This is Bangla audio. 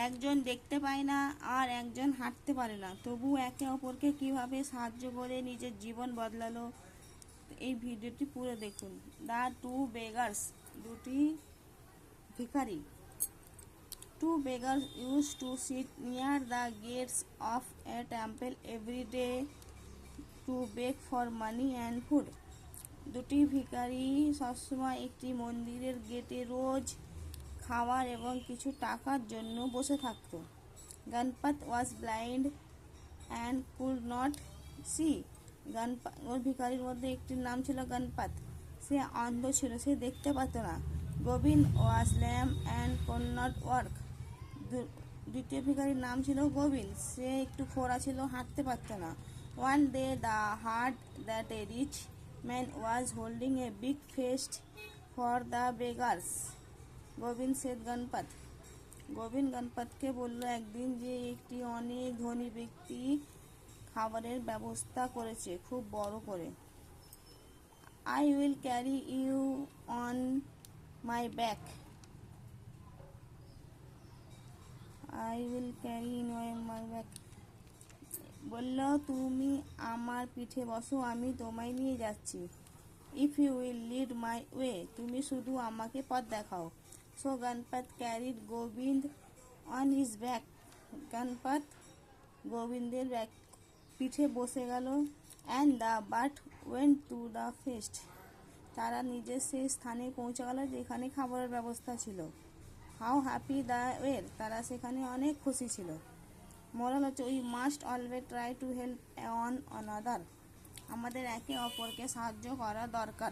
একজন দেখতে পায় না আর একজন হাঁটতে পারে না, তবু একে অপরকে কিভাবে সাহায্য করে নিজের জীবন বদলালো। এই ভিডিওটি পুরো দেখুন। দ্য টু বেগার্স, দুটি ভিখারি। Two beggars used to sit near the gates of a temple every day to beg for money and food. দুটি ভিখারি সবসময় একটি মন্দিরের গেটে রোজ খাবার এবং কিছু টাকার জন্য বসে থাকত। Ganpat was blind and could not see. ওর ভিখারির মধ্যে একটির নাম ছিল গণপত, সে অন্ধ ছিল, সে দেখতে পেত না। Gobind was lame and could not work. দ্বিতীয় ভিখারির নাম ছিল গোবিন্দ, সে একটু খোঁড়া ছিল, হাঁটতে পারত না। One day the heard that a rich man was holding a big feast for the beggars. Gobind said Ganpat. Gobind গণপতকে বলল একদিন যে একটি অনেক ধনী ব্যক্তি খাবারের ব্যবস্থা করেছে, খুব বড় করে। I will carry you on my back. I will carry in my back বলল, তুমি আমার পিঠে বসো, আমি তোমায় নিয়ে যাচ্ছি। If you will lead my way, তুমি শুধু আমাকে পথ দেখাও। So Ganpat carried Gobinda on his back. Ganpat গোবিন্দের পিঠে বসে গেল। And the but went to the fest. তারা নিজের সেই স্থানে পৌঁছে গেল যেখানে খাবারের ব্যবস্থা ছিল। হাউ হ্যাপি দ্য ওয়ের, তারা সেখানে অনেক খুশি ছিল। মোরাল হচ্ছে, we must always try to help on অনাদার। আমাদের একে অপরকে সাহায্য করা দরকার।